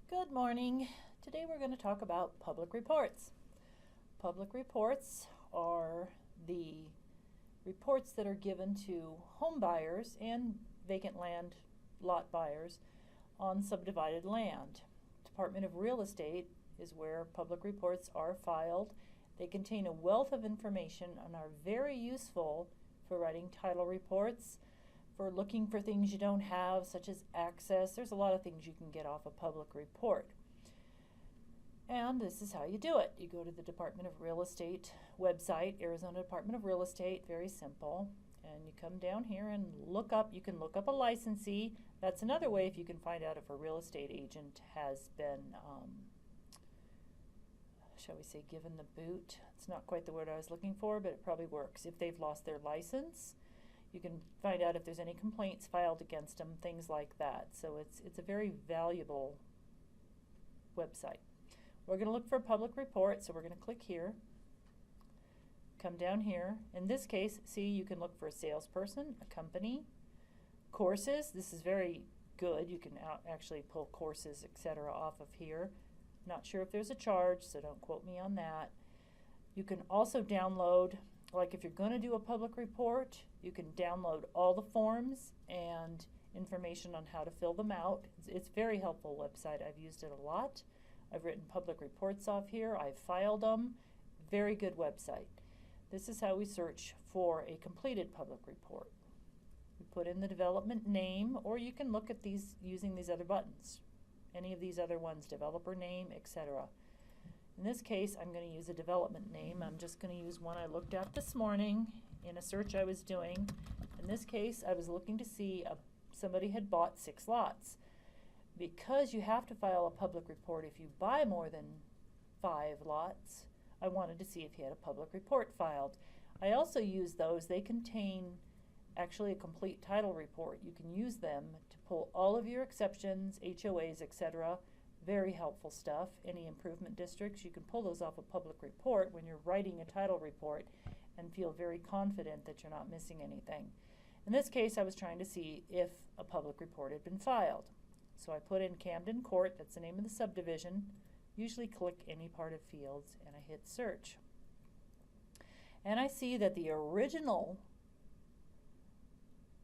Good morning. Today we're going to talk about public reports. Public reports are the reports that are given to home buyers and vacant land lot buyers on subdivided land. Department of Real Estate is where public reports are filed. They contain a wealth of information and are very useful for writing title reports, for looking for things you don't have, such as access. There's a lot of things you can get off a public report. And this is how you do it. You go to the Department of Real Estate website, Arizona Department of Real Estate, very simple. And you come down here and you can look up a licensee. That's another way if you can find out if a real estate agent has been, shall we say, given the boot. It's not quite the word I was looking for, but it probably works. If they've lost their license, you can find out if there's any complaints filed against them, things like that. So it's a very valuable website. We're going to look for a public report, so we're going to click here. Come down here. In this case, see, you can look for a salesperson, a company, courses. This is very good. You can actually pull courses, etc. off of here. Not sure if there's a charge, so don't quote me on that. You can also download, like if you're going to do a public report, you can download all the forms and information on how to fill them out. It's a very helpful website. I've used it a lot. I've written public reports off here. I've filed them. Very good website. This is how we search for a completed public report. We put in the development name, or you can look at these using these other buttons. Any of these other ones, developer name, etc. In this case, I'm going to use a development name. I'm just going to use one I looked at this morning in a search I was doing. In this case, I was looking to see somebody had bought 6 lots. Because you have to file a public report if you buy more than 5 lots, I wanted to see if he had a public report filed. I also use those. They contain actually a complete title report. You can use them to pull all of your exceptions, HOAs, etc. Very helpful stuff. Any improvement districts, you can pull those off a public report when you're writing a title report and feel very confident that you're not missing anything. In this case, I was trying to see if a public report had been filed. So I put in Camden Court, that's the name of the subdivision. Usually click any part of fields and I hit search. And I see that the original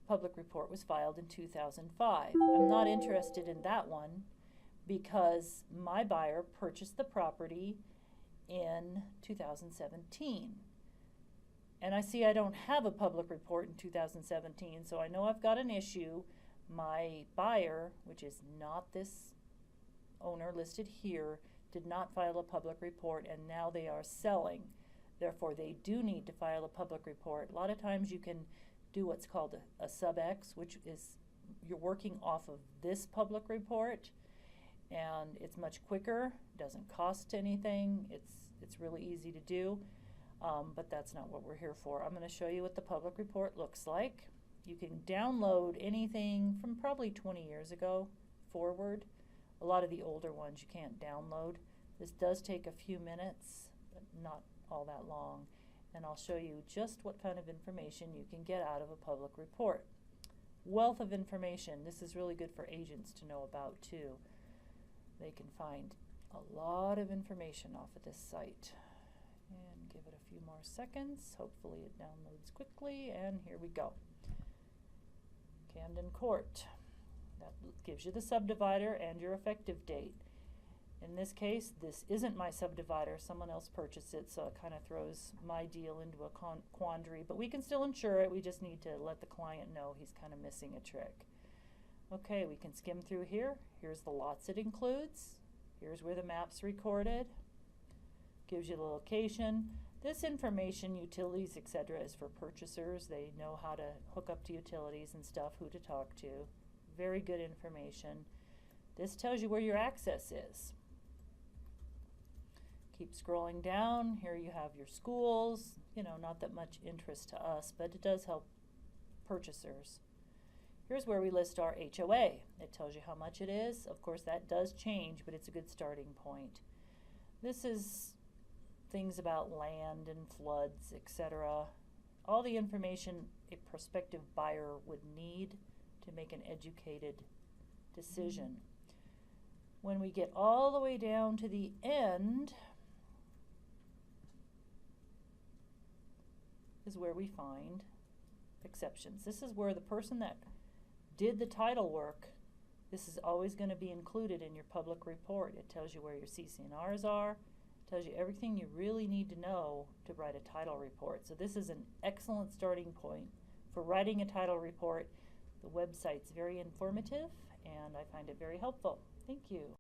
public report was filed in 2005. I'm not interested in that one because my buyer purchased the property in 2017. And I see I don't have a public report in 2017, so I know I've got an issue. My buyer, which is not this owner listed here, did not file a public report, and now they are selling. Therefore, they do need to file a public report. A lot of times you can do what's called a sub-X, which is you're working off of this public report, and it's much quicker, doesn't cost anything, it's really easy to do, but that's not what we're here for. I'm going to show you what the public report looks like. You can download anything from probably 20 years ago forward. A lot of the older ones you can't download. This does take a few minutes, but not all that long. And I'll show you just what kind of information you can get out of a public report. Wealth of information. This is really good for agents to know about too. They can find a lot of information off of this site. And give it a few more seconds. Hopefully it downloads quickly, and here we go. Camden Court. That gives you the subdivider and your effective date. In this case, this isn't my subdivider. Someone else purchased it, so it kind of throws my deal into a quandary. But we can still insure it. We just need to let the client know he's kind of missing a trick. Okay, we can skim through here. Here's the lots it includes. Here's where the map's recorded. Gives you the location. This information, utilities, etc., is for purchasers. They know how to hook up to utilities and stuff, who to talk to. Very good information. This tells you where your access is. Keep scrolling down. Here you have your schools. You know, not that much interest to us, but it does help purchasers. Here's where we list our HOA. It tells you how much it is. Of course, that does change, but it's a good starting point. This is things about land and floods, etc. All the information a prospective buyer would need to make an educated decision. When we get all the way down to the end is where we find exceptions. This is where the person that did the title work, this is always going to be included in your public report. It tells you where your CC&Rs are, tells you everything you really need to know to write a title report. So this is an excellent starting point for writing a title report. The website's very informative and I find it very helpful. Thank you.